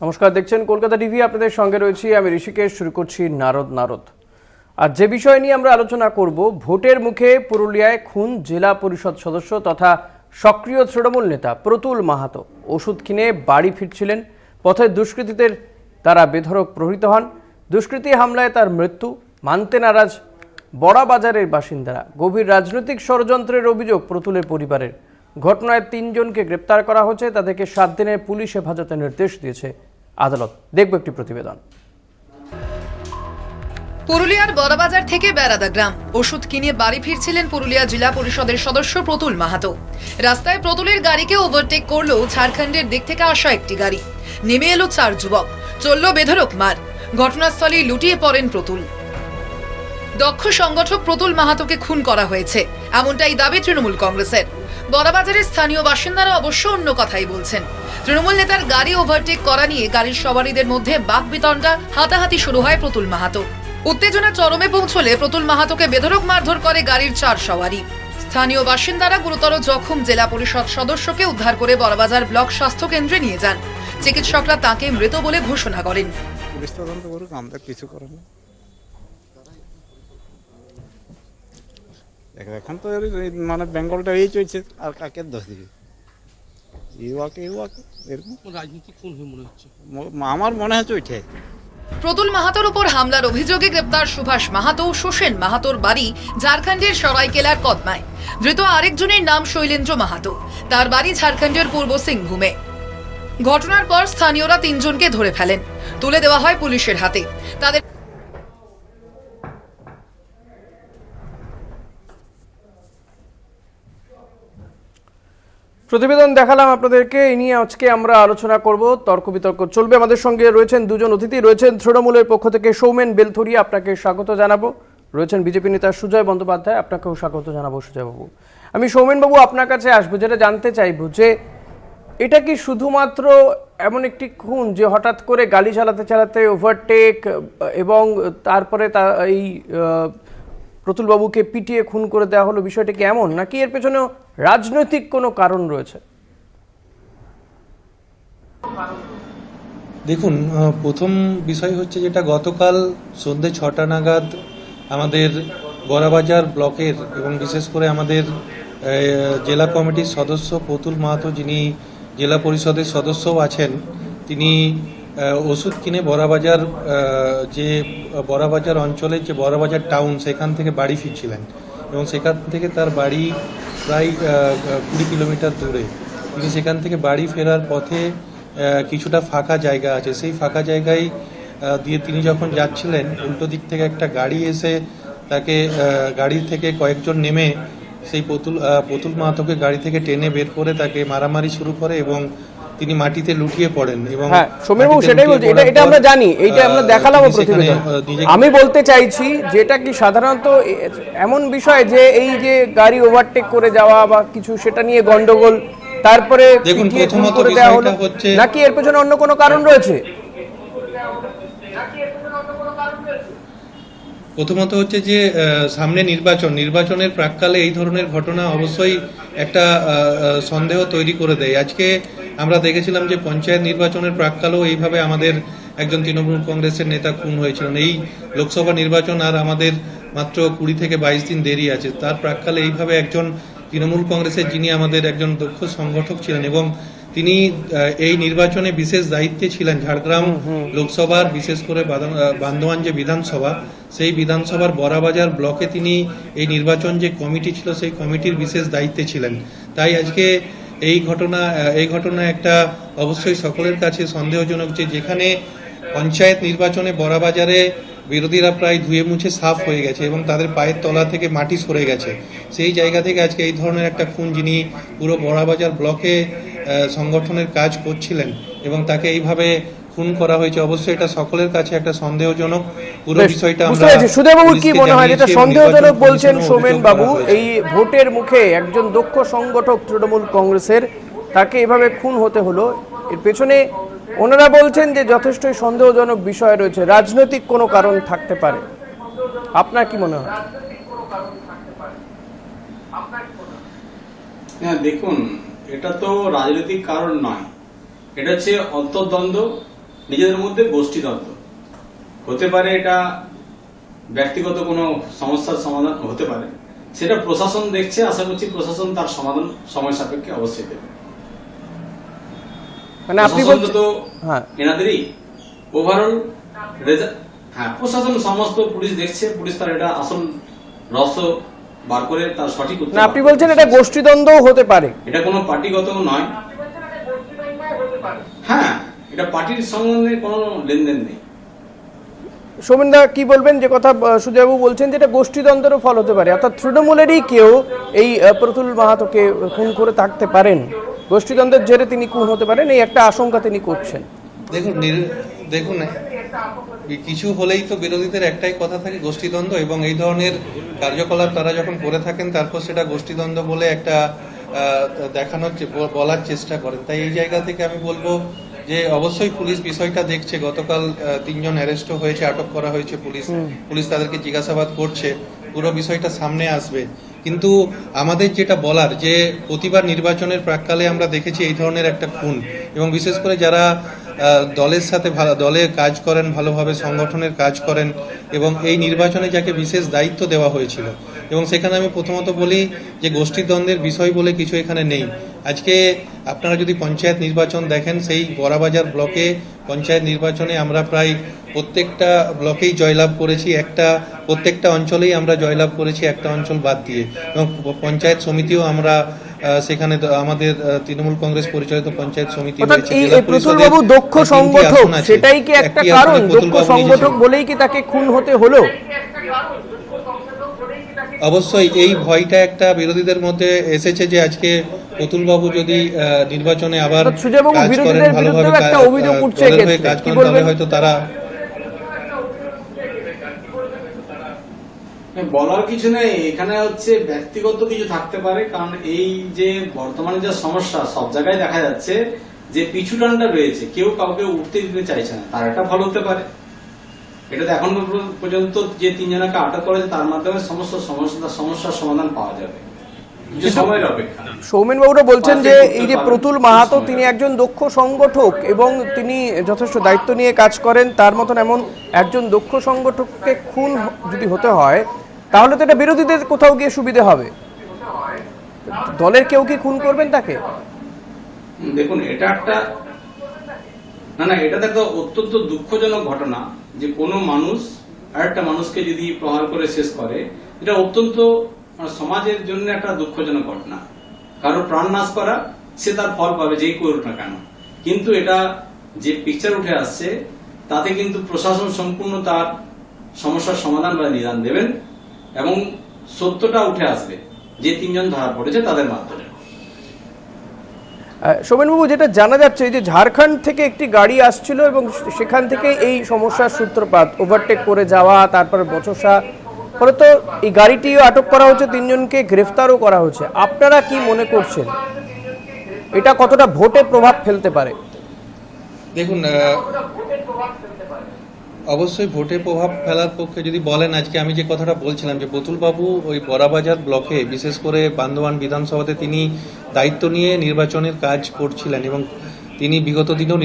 নমস্কার, দেখছেন কলকাতা টিভি। আপনাদের সঙ্গে রয়েছি আমি ঋষিকেশ। শুরু করছি নারদ। আর যে বিষয় নিয়ে আমরা আলোচনা করব, ভোটের মুখে পুরুলিয়ায় খুন জেলা পরিষদ সদস্য তথা সক্রিয় তৃণমূল নেতা প্রতুল মাহাতো। ওষুধ কিনে বাড়ি ফিরছিলেন, পথে দুষ্কৃতীদের দ্বারা বেধড়ক প্রহৃত হন। দুষ্কৃতী হামলায় তার মৃত্যু। মানতে নারাজ বড়াবাজারের বাসিন্দারা। গভীর রাজনৈতিক ষড়যন্ত্রের অভিযোগ প্রতুলের পরিবারের। ঘটনায় 3 জনকে গ্রেপ্তার করা হয়েছে, তাদেরকে 7 দিনের পুলিশ হেফাজতে নির্দেশ দিয়েছে আদালত। দেখব একটি প্রতিবেদন। পুরুলিয়ার বড়বাজার থেকে বেড়াদা গ্রাম ওষুধ কিনে বাড়ি ফিরছিলেন পুরুলিয়া জেলা পরিষদের সদস্য প্রতুল মাহাতো। রাস্তায় প্রতুলের গাড়িকে ওভারটেক করলো ঝাড়খণ্ডের দিক থেকে আসা একটি গাড়ি। নেমে এলো 4 যুবক, চলল বেধড়ক মার। ঘটনাস্থলেই লুটিয়ে পড়েন প্রতুল। দক্ষ সংগঠক প্রতুল মাহাতোকে খুন করা হয়েছে, এমনটাই দাবি তৃণমূল কংগ্রেসের। বড়বাজারের স্থানীয় বাসিন্দারা অবশ্য অন্য কথাই বলছেন। তৃণমূল নেতার গাড়ি ওভারটেক করা নিয়ে গাড়ির সওয়ারীদের মধ্যে বাকবিতণ্ডা, হাতাহাতি শুরু হয় প্রতুল মাহাতো। উত্তেজনা চরমে পৌঁছলে প্রতুল মাহাতোকে বেধড়ক মারধর করে গাড়ির 4 সওয়ারী। স্থানীয় বাসিন্দারা গুরুতর জখম জেলা পরিষদ সদস্যকে উদ্ধার করে বড়বাজার ব্লক স্বাস্থ্য কেন্দ্রে নিয়ে যান। চিকিৎসকরা তাকে মৃত বলে ঘোষণা করেন। পুলিশ তদন্ত করুক, আমরা কিছু করেন না। এখন তো মানে বেঙ্গলটা এই চলছে, আর কাকে দোষ দিবে? এরকম রাজনীতি খুন হয়ে মনে হচ্ছে, আমার মনে হচ্ছে ওইটাই। প্রতুল মাহাতোর উপর হামলার অভিযোগে গ্রেপ্তার সুভাষ মাহাতো ও সুসেন মাহাতোর বাড়ি ঝাড়খণ্ডের সরাইকেলার কদমায়। ধৃত আরেকজনের নাম শৈলেন্দ্র মাহাতো, তার বাড়ি ঝাড়খণ্ডের পূর্ব সিংভূমে। ঘটনার পর স্থানীয়রা 3 জনকে ধরে ফেলেন, তুলে দেওয়া হয় পুলিশের হাতে। তাদের প্রতিবেদন দেখালাম আপনাদেরকে। এই নিয়ে আজকে আমরা আলোচনা করব, তর্ক বিতর্ক চলবে। আমাদের সঙ্গে রয়েছেন 2 জন অতিথি। রয়েছেন তৃণমূলের পক্ষ থেকে সৌমেন বেলথরিয়া, আপনাকে স্বাগত জানাবো। রয়েছেন বিজেপি নেতা সুজয় বন্দ্যোপাধ্যায়, আপনাকেও স্বাগত জানাবো সুজয় বাবু। আমি সৌমেন বাবু আপনার কাছে আসবো, যেটা জানতে চাইবো যে এটা কি শুধুমাত্র এমন একটি খুন যে হঠাৎ করে গাড়ি চালাতে চালাতে ওভারটেক এবং তারপরে এই প্রতুল বাবুকে পিটিয়ে খুন করে দেওয়া হলো, বিষয়টা কি এমন, নাকি এর পেছনেও রাজনৈতিক কোনো কারণ রয়েছে? দেখুন, প্রথম বিষয় হচ্ছে যেটা গতকাল সন্ধ্যে 6টা নাগাদ আমাদের বড়াবাজার ব্লকের এবং বিশেষ করে আমাদের জেলা কমিটির সদস্য প্রতুল মাহাতো, যিনি জেলা পরিষদের সদস্যও আছেন, তিনি ওষুধ কিনে বড়াবাজার অঞ্চলের যে বড়াবাজার টাউন, সেখান থেকে বাড়ি ফিরছিলেন এবং সেখান থেকে তার বাড়ি প্রায় 20 কিলোমিটার দূরে। তিনি সেখান থেকে বাড়ি ফেরার পথে কিছুটা ফাঁকা জায়গা আছে, সেই ফাঁকা জায়গায় দিয়ে তিনি যখন যাচ্ছিলেন, উল্টো দিক থেকে একটা গাড়ি এসে তাকে গাড়ি থেকে কয়েকজন নেমে সেই প্রতুল মাহাতোকে গাড়ি থেকে টেনে বের করে তাকে মারামারি শুরু করে এবং তিনি মাটিতে লুটিয়ে পড়েন। এবং সেটাই বলছি, এটা আমরা জানি, এইটা আমরা দেখালাম প্রতিবেদন। আমি বলতে চাইছি যেটা কি সাধারণত এমন বিষয় যে এই যে গাড়ি ওভারটেক করে যাওয়া বা কিছু, সেটা নিয়ে গন্ডগোল, তারপরে দেখুন, প্রথমত বিষয়টা হচ্ছে নাকি এর পেছনে অন্য কোনো কারণ রয়েছে? প্রথমত হচ্ছে যে সামনে নির্বাচনের প্রাক্কালে এই ধরনের ঘটনা অবশ্যই একটা সন্দেহ তৈরি করে দেয়। আজকে আমরা দেখেছিলাম যে পঞ্চায়েত নির্বাচনের প্রাক্কালেও এইভাবে আমাদের একজন তৃণমূল কংগ্রেসের নেতা খুন হয়েছিলেন। এই লোকসভা নির্বাচন আর আমাদের মাত্র 20 থেকে 22 দিন দেরি আছে, তার প্রাক্কালে এইভাবে একজন তৃণমূল কংগ্রেসের, যিনি আমাদের একজন দক্ষ সংগঠক ছিলেন এবং তিনি এই নির্বাচনে বিশেষ দায়িত্বে ছিলেন, ঝাড়গ্রাম লোকসভার বিশেষ করে বান্দোয়ান যে বিধানসভা, সেই বিধানসভার বড়াবাজার ব্লকে তিনি এই নির্বাচন যে কমিটি ছিল সেই কমিটির বিশেষ দায়িত্বে ছিলেন। তাই আজকে এই ঘটনা একটা অবশ্যই সকলের কাছে সন্দেহজনক, যে যেখানে পঞ্চায়েত নির্বাচনে বড়াবাজারে বিরোধীরা প্রায় ধুয়ে মুছে সাফ হয়ে গেছে এবং তাদের পায়ের তলা থেকে মাটি সরে গেছে, সেই জায়গা থেকে আজকে এই ধরনের একটা খুন, যিনি পুরো বড়াবাজার ব্লকে সংগঠনের কাজ করছিলেন এবং তাকে এইভাবে খুন করা হয়েছে। অবশ্যই এটা সকলের কাছে একটা সন্দেহজনক পুরো বিষয়টা। সুধীর বাবু, কি মনে হয় যেটা সন্দেহজনক বলছেন সৌমেন বাবু, এই ভোটের মুখে একজন দক্ষ সংগঠক তৃণমূল কংগ্রেসের, তাকে এভাবে খুন হতে হলো, এর পেছনে ওনারা বলছেন যে যথেষ্টই সন্দেহজনক বিষয় রয়েছে, রাজনৈতিক কোনো কারণ থাকতে পারে? আপনার কি মনে হয়? হ্যাঁ, দেখুন, এটা তো রাজনৈতিক কারণ নয়, এটা হচ্ছে অন্তর্দ্বন্দ্ব নিজেদের মধ্যে গোষ্ঠীদ্বন্দ্ব হতে পারে, এটা ব্যক্তিগত কোনো সমস্যার সমাধান হতে পারে, সেটা প্রশাসন দেখছে। আশা করছি প্রশাসন তার সমাধান সময় সাপেক্ষে অবশ্যই দেবে। মানে আপনি প্রশাসন বলছেন তো হ্যাঁ এনাদেরই ওভারঅল রেজাল্ট। হ্যাঁ, প্রশাসন সমস্ত পুলিশ দেখছে, পুলিশ তার এটা আসল রহস্য বার করে তার সঠিক উত্তর। না আপনি বলছেন এটা গোষ্ঠীদ্বন্দ্বও হতে পারে, এটা কোনো পার্টিগত নয়। হ্যাঁ, এটা পার্টির সম্বন্ধে কোনো লেনদেন নেই। সৌমেনদা কি বলবেন? যে কথা সুজয়বাবু বলছেন যে এটা গোষ্ঠীদ্বন্দ্বেরও ফল হতে পারে, অর্থাৎ তৃণমূলেরই কেউ এই প্রতুল মাহাতোকে খুন করে থাকতে পারেন, গোষ্ঠীদ্বন্দ্বের জেরে তিনি খুন হতে পারেন, এই একটা আশঙ্কা তিনি করছেন। দেখুন কিছু হলেই তো বিরোধীদের একটাই কথা থাকে গোষ্ঠীদ্বন্দ্ব, এবং এই ধরনের কার্যকলাপ তারা যখন করে থাকেন তারপর সেটা গোষ্ঠীদ্বন্দ্ব বলে একটা দেখানোর বলার চেষ্টা করেন। তাই এই জায়গা থেকে আমি বলবো যে অবশ্যই পুলিশ বিষয়টা দেখছে। গতকাল 3 জন অ্যারেস্টও হয়েছে, আটক করা হয়েছে, পুলিশ তাদেরকে জিজ্ঞাসাবাদ করছে, পুরো বিষয়টা সামনে আসবে। কিন্তু আমাদের যেটা বলার যে প্রতিবার নির্বাচনের প্রাক্কালে আমরা দেখেছি এই ধরনের একটা খুন, এবং বিশেষ করে যারা দলের সাথে দলে কাজ করেন, ভালোভাবে সংগঠনের কাজ করেন, এবং এই নির্বাচনে যাকে বিশেষ দায়িত্ব দেওয়া হয়েছিল, এবং সেখানে আমি প্রথমত বলি যে গোষ্ঠীদ্বন্দ্বের বিষয় বলে কিছু এখানে নেই। আজকে আপনারা যদি পঞ্চায়েত নির্বাচন দেখেন, সেই বড়াবাজার ব্লকে পঞ্চায়েত নির্বাচনে আমরা প্রায় প্রত্যেকটা ব্লকেই জয়লাভ করেছি, প্রত্যেকটা অঞ্চলেই আমরা জয়লাভ করেছি, একটা অঞ্চল বাদ দিয়ে। এবং পঞ্চায়েত সমিতিও আমরা সেখানে আমাদের তৃণমূল কংগ্রেস পরিচালিত পঞ্চায়েত সমিতি হয়েছে। এই প্রতুলবাবু দক্ষ সংগঠক, সেটাই কি একটা কারণ? দক্ষ সংগঠক বলেই কি তাকে খুন হতে হলো? অবশ্যই এই ভয়টা একটা বিরোধীদের মধ্যে এসেছে যে আজকে প্রতুলবাবু যদি নির্বাচনে আবার কাজ করেন, ভালোভাবে কাজ করেন, তাহলে হয়তো তারা বলার কিছু নেই। এখানে হচ্ছে ব্যক্তিগত কিছু থাকতে পারে, কারণ এই যে বর্তমানে যে সমস্যা সব জায়গায় দেখা যাচ্ছে যে পিছু টানটা রয়েছে, কেউ কাউকে উঠতে দিতে চাইছে না, তার একটা ফল হতে পারে। এটা তো এখন পর্যন্ত যে 3 জনকে আটক করেছে তার মাধ্যমে সমস্ত সমস্যার সমাধান পাওয়া যাবে, সময়ের অপেক্ষা। সৌমেনবাবুরা বলছেন যে এই যে প্রতুল মাহাতো তিনি একজন দক্ষ সংগঠক এবং তিনি যথেষ্ট দায়িত্ব নিয়ে কাজ করেন, তার মতন এমন একজন দক্ষ সংগঠককে খুন যদি হতে হয় তাহলে তো এটা বিরোধীদের কোথাও গিয়ে সুবিধা হবে। দলের কেউ কি খুন করবেন তাকে? দেখুন, এটা একটা এটা একটা অত্যন্ত দুঃখজনক ঘটনা যে কোনো মানুষ আরেকটা মানুষকে যদি প্রহার করে শেষ করে, এটা অত্যন্ত সমাজের জন্য একটা দুঃখজনক ঘটনা। কারো প্রাণ নাশ করা, সে তার ফল পাবে যেই করুক না কেন। কিন্তু এটা যে পিকচার উঠে আসছে তাতে কিন্তু প্রশাসন সম্পূর্ণ তার সমস্যার সমাধান বা নিদান দেবেন, এবং সত্যটা উঠে আসবে যে 3 জন ধরা পড়েছে তাদের মাধ্যমে। সৌমেনবাবু, যেটা জানা যাচ্ছে যে ঝাড়খণ্ড থেকে একটি গাড়ি আসছিল এবং সেখান থেকে এই সমস্যার সূত্রপাত, ওভারটেক করে যাওয়া, তারপরে বচসা, ফলে তো এই গাড়িটিও আটক করা হচ্ছে, 3 জনকে গ্রেফতারও করা হচ্ছে। আপনারা কি মনে করছেন এটা কতটা ভোটে প্রভাব ফেলতে পারে? দেখুন, অবশ্যই ভোটে প্রভাব ফেলার পক্ষে যদি বলেন, আজকে আমি যে কথাটা বলছিলাম যে প্রতুলবাবু ওই বড়াবাজার ব্লকে, বিশেষ করে বান্দোয়ান বিধানসভাতে তিনি দায়িত্ব নিয়ে নির্বাচনের কাজ করছিলেন, এবং তিনি বিগত দিনেও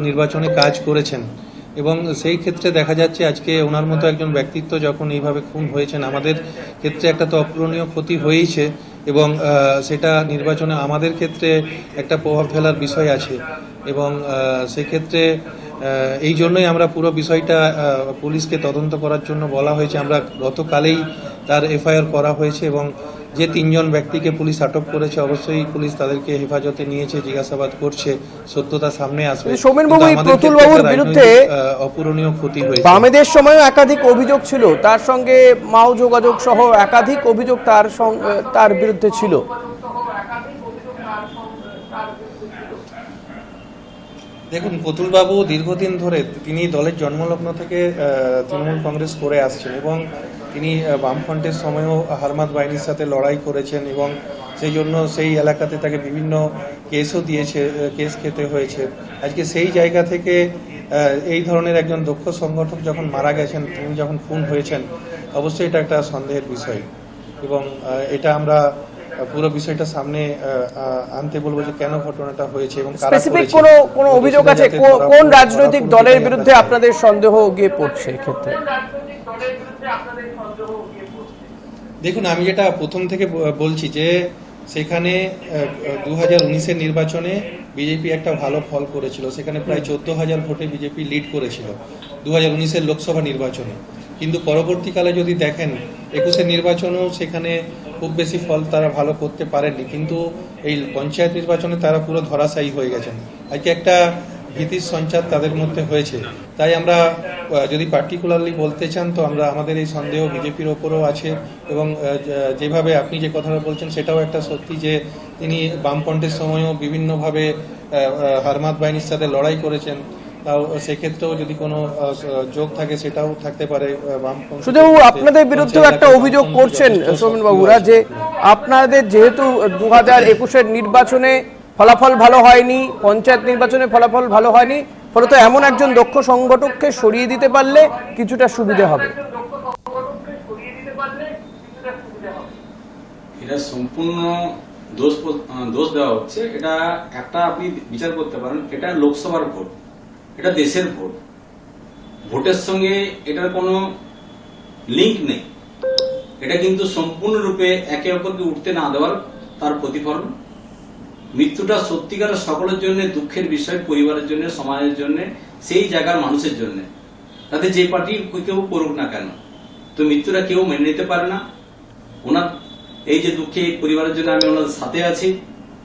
নির্বাচনে কাজ করেছেন, এবং সেই ক্ষেত্রে দেখা যাচ্ছে আজকে ওনার মতো একজন ব্যক্তিত্ব যখন এইভাবে খুন হয়েছেন, আমাদের ক্ষেত্রে একটা তো অপূরণীয় ক্ষতি হয়েইছে, এবং সেটা নির্বাচনে আমাদের ক্ষেত্রে একটা প্রভাব ফেলার বিষয় আছে। এবং সেক্ষেত্রে এই জন্যই আমরা পুরো বিষয়টা পুলিশকে তদন্ত করার জন্য বলা হয়েছে। আমরা গতকালেই তার এফআইআর করা হয়েছে, এবং যে 3 জন ব্যক্তিকে পুলিশ আটক করেছে অবশ্যই পুলিশ তাদেরকে হেফাজতে নিয়েছে, জিজ্ঞাসাবাদ করছে, সত্যতা সামনে আসবে। সৌমেনবাবু, এই প্রতুলবাবুর বিরুদ্ধে অপূরণীয় ক্ষতি হয়েছে। বামেদের সময়ও একাধিক অভিযোগ ছিল, তার সঙ্গে মাও যোগাযোগ সহ একাধিক অভিযোগ তার বিরুদ্ধে ছিল। দেখুন, প্রতুলবাবু দীর্ঘদিন ধরে তিনি দলের জন্মলগ্ন থেকে তৃণমূল কংগ্রেস করে আসছেন, এবং তিনি বামফ্রন্টের সময়ও হারমাত বাহিনীর সাথে লড়াই করেছেন, এবং সেই জন্য সেই এলাকাতে তাকে বিভিন্ন কেসও দিয়েছে, কেস খেতে হয়েছে। আজকে সেই জায়গা থেকে এই ধরনের একজন দক্ষ সংগঠক যখন মারা গেছেন, তিনি যখন খুন হয়েছেন, অবশ্যই এটা একটা সন্দেহের বিষয়, এবং এটা আমরা পুরো বিষয়টা সামনে আনতে বলবো যে কেন ঘটনাটা হয়েছে এবং কারা স্পেসিফিক করেছে। কোনো অভিযোগ আছে যাতে ধরা কোন পড়ে, রাজনৈতিক ধরা দলের পড়ে বিরুদ্ধে আমরা আপনাদের সন্দেহ গিয়ে পড়ছে এক্ষেত্রে? দেখুন, আমি যেটা প্রথম থেকে বলছি যে সেখানে 2019-এর নির্বাচনে বিজেপি একটা ভালো ফল করেছিল, সেখানে প্রায় 14,000 ভোটে বিজেপি লিড করেছিল 2019-এর লোকসভা নির্বাচনে। কিন্তু পরবর্তীকালে যদি দেখেন 21-এর নির্বাচনেও সেখানে খুব বেশি ফল তারা ভালো করতে পারেননি, কিন্তু এই পঞ্চায়েত নির্বাচনে তারা পুরো ধরাশায়ী হয়ে গেছেন। আজকে একটা ভীতির সঞ্চার তাদের মধ্যে হয়েছে। তাই আমরা যদি পার্টিকুলারলি বলতে চান তো আমাদের এই সন্দেহ বিজেপির ওপরও আছে এবং যেভাবে আপনি যে কথাটা বলছেন সেটাও একটা সত্যি যে তিনি বামফ্রন্টের সময়ও বিভিন্নভাবে হারমাত বাহিনীর সাথে লড়াই করেছেন। তাও সেক্ষেত্রেও যদি কোনো যোগ থাকে সেটাও থাকতে পারে। বামফ্রন্ট শুধু আপনাদের বিরুদ্ধেও একটা অভিযোগ করছেন সৌমেন বাবুরা যে আপনাদের যেহেতু 2021-এর নির্বাচনে ফলাফল ভালো হয়নি, পঞ্চায়েত নির্বাচনে ফলাফল ভালো হয়নি, ফলত এমন একজন দক্ষ সংগঠককে সরিয়ে দিতে পারলে কিছুটা সুবিধা হবে। এটা সম্পূর্ণ দোষ দেওয়া হচ্ছে। এটা একটা আপনি বিচার করতে পারেন, এটা লোকসভার ভোট, এটা দেশের ভোট, ভোটের সঙ্গে এটার কোনো লিঙ্ক নেই। এটা কিন্তু সম্পূর্ণরূপে একে অপরকে উঠতে না দেওয়ার তার প্রতিফলন। মৃত্যুটা সত্যিকারের সকলের জন্য দুঃখের বিষয়, পরিবারের জন্য, সমাজের জন্য, সেই জায়গার মানুষের জন্য, তাতে যে পার্টি কেউ করুক না কেন, তো মৃত্যুটা কেউ মেনে নিতে পারে না। ওনার এই যে দুঃখে পরিবারের জন্য আমি ওনাদের সাথে আছি,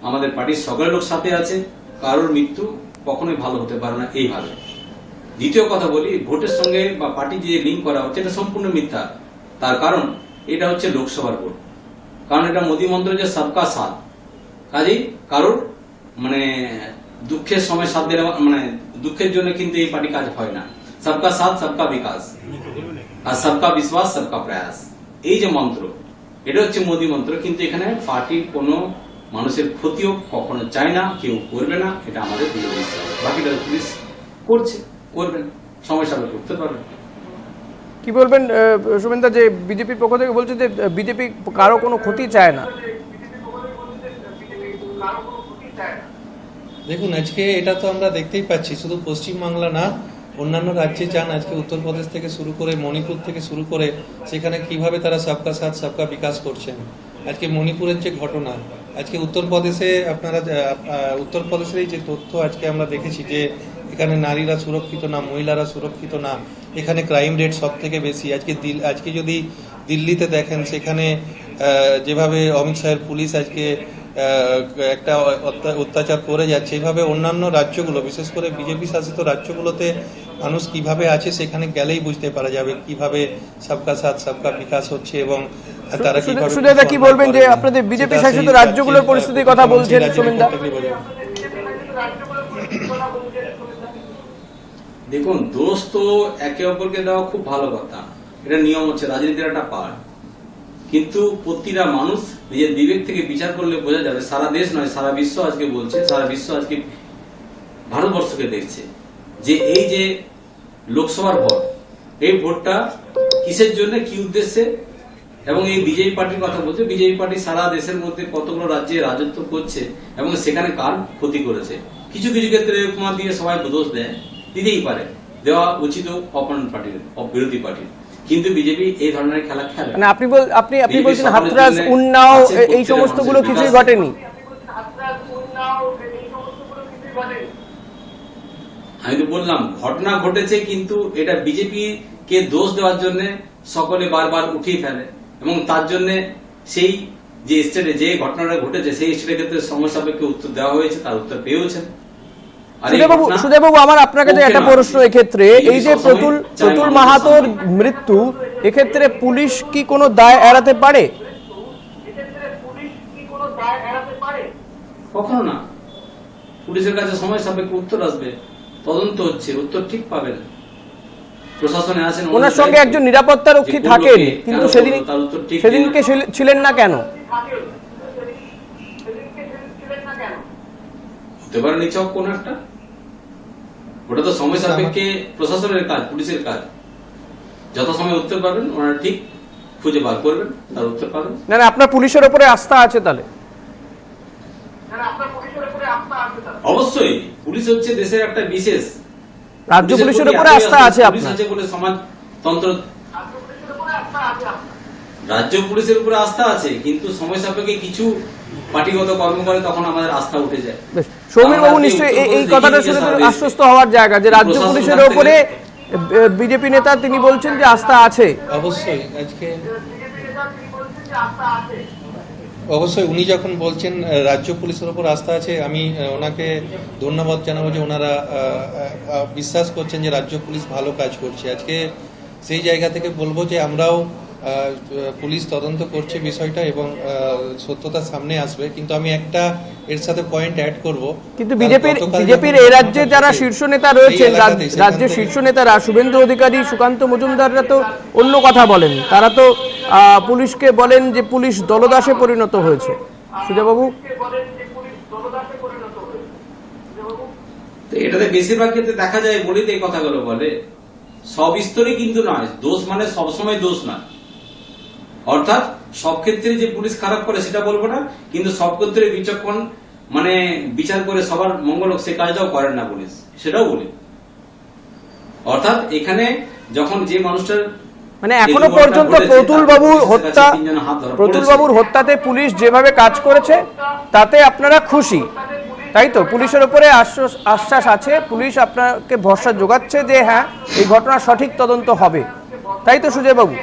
আমাদের পার্টির সকলের লোক সাথে আছে, কারোর মৃত্যু কখনোই ভালো হতে পারে না এইভাবে। দ্বিতীয় কথা বলি, ভোটের সঙ্গে বা পার্টি যে লিঙ্ক করা হচ্ছে এটা সম্পূর্ণ মিথ্যা। তার কারণ এটা হচ্ছে লোকসভার ভোট, কারণ এটা মোদী মন্ত্র যে সবকা সাথ, কাজেই কারোর মানে দুঃখের সময় সাথ দিলে মানে দুঃখের জন্য কিন্তু এই পার্টি কাজ হয় না। সবকা সাথ সবকা বিকাশ আর সবকা বিশ্বাস সবকা প্রয়াস, এই যে মন্ত্র এটা হচ্ছে মোদী মন্ত্র। কিন্তু এখানে পার্টির কোনো মানুষের ক্ষতিও কখনো চায় না, কেউ করবে না, এটা আমাদের দৃঢ় বিশ্বাস। বাকিটা পুলিশ করছে, করবেন, সময় সাপেক্ষ করতে পারবেন। কি বলবেন সুমেনদা, যে বিজেপির পক্ষ থেকে বলছে যে বিজেপি কারো কোনো ক্ষতি চায় না? দেখুন, আজকে এটা তো আমরা দেখতেই পাচ্ছি, শুধু পশ্চিমবাংলা না, অন্যান্য রাজ্যে যান, আজকে উত্তরপ্রদেশ থেকে শুরু করে মণিপুর থেকে শুরু করে সেখানে কিভাবে তারা সবকা সাথ সবকা বিকাশ করছেন। আজকে মণিপুরের যে ঘটনা, আজকে উত্তরপ্রদেশে উত্তরপ্রদেশের এই যে তথ্য আজকে আমরা দেখেছি যে এখানে নারীরা সুরক্ষিত না, মহিলারা সুরক্ষিত না, এখানে ক্রাইম রেট সব থেকে বেশি। আজকে যদি দিল্লিতে দেখেন সেখানে যেভাবে অমিত শাহের পুলিশ আজকে একটা অত্যাচার করে যাচ্ছে, এইভাবে অন্যান্য রাজ্যগুলো, বিশেষ করে বিজেপি শাসিত রাজ্যগুলোতে মানুষ কিভাবে আছে সেখানে গেলেই বুঝতে পারা যাবে কিভাবে সবকা সাথ সবকা বিকাশ হচ্ছে এবং তারা কিভাবে। সুজয়দা, কি বলবেন যে আপনাদের বিজেপি শাসিত রাজ্যগুলোর পরিস্থিতির কথা বলছেন সুমেনদা? দেখুন, দোষ তো একে অপরকে দেওয়া খুব ভালো কথা, এটা নিয়ম হচ্ছে, রাজনীতির একটা পার্ট। কিন্তু প্রতিটা মানুষ নিজের বিবেক থেকে বিচার করলে বোঝা যাবে, সারা দেশ নয় সারা বিশ্ব আজকে বলছে, সারা বিশ্ব আজকে ভারতবর্ষকে দেখছে যে এই যে লোকসভার ভোট, এই ভোটটা কিসের জন্য, কি উদ্দেশ্যে। এবং এই বিজেপি পার্টির কথা বলছে, বিজেপি পার্টি সারা দেশের মধ্যে কতগুলো রাজ্যে রাজত্ব করছে এবং সেখানে কার ক্ষতি করেছে। কিছু কিছু ক্ষেত্রে উপমা দিয়ে সবাই দোষ দেয়, দিতেই পারে, দেওয়া উচিত অপোনেন্ট পার্টির, বিরোধী পার্টির। কিন্তু বিজেপি এই ধরনের খেলা খেলে। মানে আপনি বলছেন হাতরাস, উন্নাও, এই সমস্তগুলো কিছুই ঘটেনি? আমি তো বললাম ঘটনা ঘটেছে, কিন্তু এটা বিজেপি কে দোষ দেওয়ার জন্য সকলে বারবার উঠিয়ে ফেলে এবং তার জন্য সেই যে স্টেটে যে ঘটনাটা ঘটেছে সেই স্টেটের ক্ষেত্রে সমস্যাপেক্ষে উত্তর দেওয়া হয়েছে, তার উত্তর পেয়েছেন। সুজয়বাবু, আমার আপনার কাছে একটা প্রশ্ন এক্ষেত্রে, এই যে প্রতুল মাহাতোর মৃত্যু, এক্ষেত্রে পুলিশ কি কোনো দায় এড়াতে পারে? কখনো না। পুলিশের কাছে সময় সাপেক্ষে উত্তর আসবে, তদন্ত হচ্ছে, উত্তর ঠিক পাবেন। প্রশাসনে আছেন, ওনার সঙ্গে একজন নিরাপত্তা রক্ষী থাকেন, কিন্তু সেদিনকে ছিলেন না কেন? হতে পারে নিছক কোন একটা, ওটা তো সময় সাপেক্ষে প্রশাসনের কাজ, পুলিশের কাজ। যত সময় উত্তর পাবেন ওনারা ঠিক খুঁজে বার করবেন, তার উত্তর পাবেন। না না, আপনার পুলিশের উপরে আস্থা আছে তাহলে? অবশ্যই, পুলিশ হচ্ছে দেশের একটা বিশেষ, রাজ্য পুলিশের উপরে আস্থা আছে পুলিশ আপনার? আছে বলে সমাজতন্ত্র, রাজ্য পুলিশের উপরে আস্থা আছে, কিন্তু সময় সাপেক্ষে কিছু পার্টিগত কর্ম করে তখন আমাদের আস্থা উঠে যায়। বেশ, সৌমেন বাবু নিশ্চয়ই এই কথাটা শুনে তো আশ্বস্ত হওয়ার জায়গা যে রাজ্য পুলিশের উপরে বিজেপি নেতা তিনি বলছেন যে আস্থা আছে। অবশ্যই অবশ্যই উনি যখন বলছেন রাজ্য পুলিশের উপর আস্থা আছে, আমি ওনাকে ধন্যবাদ জানাবো যে ওনারা বিশ্বাস করছেন যে রাজ্য পুলিশ ভালো কাজ করছে। আজকে সেই জায়গা থেকে বলবো যে আমরাও পুলিশ তদন্ত করছে বিষয়টা এবং সত্যতা সামনে আসবে, কিন্তু আমি একটা এর সাথে পয়েন্ট অ্যাড করব। কিন্তু বিজেপির এই রাজ্যে যারা শীর্ষ নেতা রয়েছেন, রাজ্যের শীর্ষ নেতারা শুভেন্দু অধিকারী, সুকান্ত মজুমদাররা তো অন্য কথা বলেন। তারা তো পুলিশকে বলেন যে পুলিশ দলদাসে পরিণত হয়েছে। সুজাবাবু, তো এটাতে বেশিরভাগ ক্ষেত্রে দেখা যায় বলেই তো এই কথাগুলো বলে। সব স্তরে কিন্তু নয়, দোষ মানে সবসময় দোষ না। অর্থাৎ সব ক্ষেত্রে যে পুলিশ খারাপ করে সেটা বলবো না, কিন্তু সব ক্ষেত্রে বিচক্ষণ মানে বিচার করে সবার মঙ্গল হোক সে কাজটাও করেন না পুলিশ, সেটাও বলি। অর্থাৎ এখানে যখন যে মানুষটার মানে এখনো পর্যন্ত প্রতুল বাবুর হত্যাতে পুলিশ যেভাবে কাজ করেছে তাতে আপনারা খুশি, তাই তো? পুলিশের উপরে আশ্বাস আছে, পুলিশ আপনাকে ভরসা যোগাচ্ছে যে হ্যাঁ এই ঘটনার সঠিক তদন্ত হবে, তাই তো সুজয় বাবু?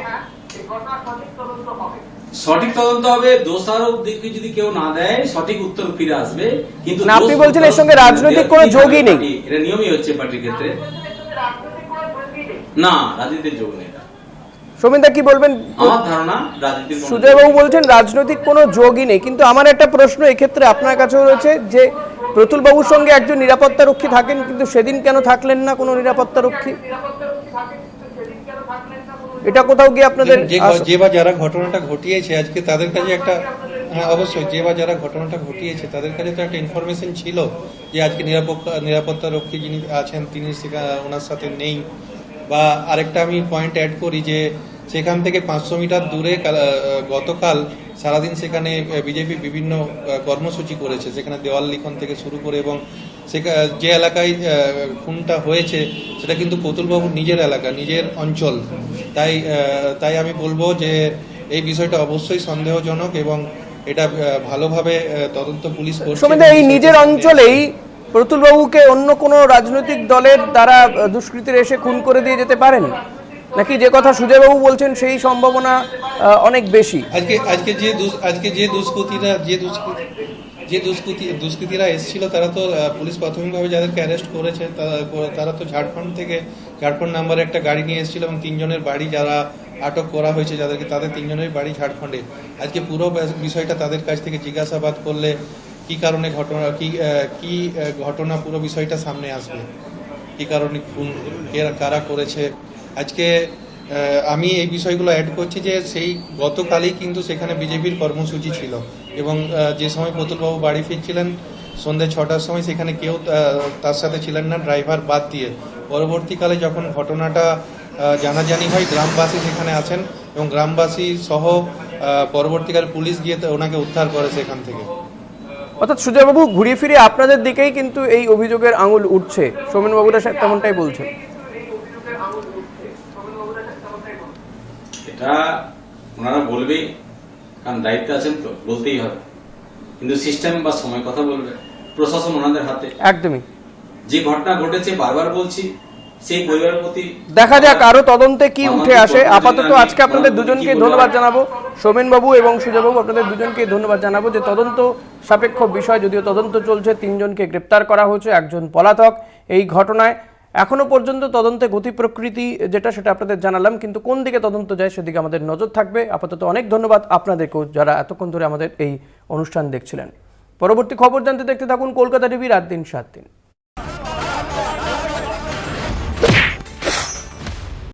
সঠিক তদন্ত হবে, দোষারোপ দিকে যদি কেউ না দেয় সঠিক উত্তর ফিরে আসবে। কিন্তু না, আপনি বলছেন এর সঙ্গে রাজনৈতিক কোনো যোগই নেই? এটা নিয়মই হচ্ছে পার্টির ক্ষেত্রে। না, রাজনীতির যোগ নেই। সৌমেনদা কি বলবেন? আমার ধারণা রাজনীতির সুজয় বাবু বলছেন রাজনৈতিক কোনো যোগই নেই, কিন্তু আমার একটা প্রশ্ন এক্ষেত্রে আপনার কাছেও রয়েছে যে প্রতুল বাবুর সঙ্গে একজন নিরাপত্তা রক্ষী থাকেন, কিন্তু সেদিন কেন থাকলেন না কোনো নিরাপত্তা রক্ষী? এটা কোথাও গিয়ে আপনাদের যে বা যারা ঘটনাটা ঘটিয়েছে আজকে তাদের কাছে একটা, হ্যাঁ অবশ্যই, যে বা যারা ঘটনাটা ঘটিয়েছে তাদের কাছে তো একটা ইনফরমেশন ছিল যে আজকে নিরাপত্তা রক্ষী যিনি আছেন তিনি ওনার সাথে নেই। বা আরেকটা আমি পয়েন্ট অ্যাড করি যে সেখান থেকে 500 মিটার দূরে গতকাল সারাদিন সেখানে বিজেপি বিভিন্ন কর্মসূচি করেছে, সেখানে দেওয়াল লিখন থেকে শুরু করে, এবং যে এলাকায় খুনটা হয়েছে সেটা কিন্তু প্রতুলবাবুর নিজের এলাকা, নিজের অঞ্চল। তাই আমি বলবো যে এই বিষয়টা অবশ্যই সন্দেহজনক এবং এটা ভালোভাবে তদন্ত পুলিশ করছে। এই নিজের অঞ্চলেই প্রতুলবাবুকে অন্য কোনো রাজনৈতিক দলের দ্বারা দুষ্কৃতীরা এসে খুন করে দিয়ে যেতে পারেন নাকি, যে কথা সুজয়বাবু বলছেন সেই সম্ভাবনা অনেক বেশি? আজকে যে দুষ্কৃতীরা এসেছিল তারা তো পুলিশ প্রাথমিকভাবে যাদেরকে অ্যারেস্ট করেছে তারা তো ঝাড়খণ্ড নাম্বারে একটা গাড়ি নিয়ে এসেছিল এবং 3 জনের বাড়ি যারা আটক করা হয়েছে তাদের 3 জনের বাড়ি ঝাড়খণ্ডে। আজকে পুরো বিষয়টা তাদের কাছ থেকে জিজ্ঞাসাবাদ করলে কি কারণে কি ঘটনা পুরো বিষয়টা সামনে আসবে, কি কারণে খুন কারা করেছে। আজকে আমি এই বিষয়গুলো অ্যাড করছি যে সেই গতকালই কিন্তু সেখানে বিজেপির কর্মসূচি ছিল এবং যে সময় প্রতুলবাবু বাড়ি ফিরছিলেন সন্ধ্যে 6টার সময় সেখানে কেউ তার সাথে ছিলেন না, ড্রাইভার বাদ দিয়ে। পরবর্তীকালে যখন ঘটনাটা জানাজানি হয় গ্রামবাসী সেখানে আছেন এবং গ্রামবাসী সহ পরবর্তীকালে পুলিশ গিয়ে ওনাকে উদ্ধার করে সেখান থেকে। অর্থাৎ সুজয়বাবু ঘুরিয়ে ফিরে আপনাদের দিকেই কিন্তু এই অভিযোগের আঙুল উঠছে, সৌমেনবাবুরা তেমনটাই বলছেন। এটা ওনারা বলবেই, কারণ দায়িত্বে আছেন তো বলতেই হবে, কিন্তু সিস্টেম বা সময় কথা বলবে, প্রশাসন ওনাদের হাতে। একদমই, যে ঘটনা ঘটেছে বারবার বলছি সেই পরিবারের প্রতি দেখা যাক আরো তদন্তে কি উঠে আসে। আপাতত আজকে আপনাদের দুজনকে ধন্যবাদ জানাবো, সৌমেনবাবু এবং সুজয়বাবু, আপনাদের দুজনকে ধন্যবাদ জানাবো যে তদন্ত সাপেক্ষ বিষয়, যদিও তদন্ত চলছে, 3 জনকে গ্রেপ্তার করা হয়েছে, 1 জন পলাতক এই ঘটনায়। এখনো পর্যন্ত তদন্তে গতি প্রকৃতি সেটা আপনাদের জানালাম, কিন্তু কোন দিকে তদন্ত যায় সেদিকে আমাদের নজর থাকবে। আপাতত অনেক ধন্যবাদ আপনাদেরকেও যারা এতক্ষণ ধরে আমাদের এই অনুষ্ঠান দেখছিলেন। পরবর্তী খবর জানতে দেখতে থাকুন কলকাতা টিভি রাত দিন 7 দিন।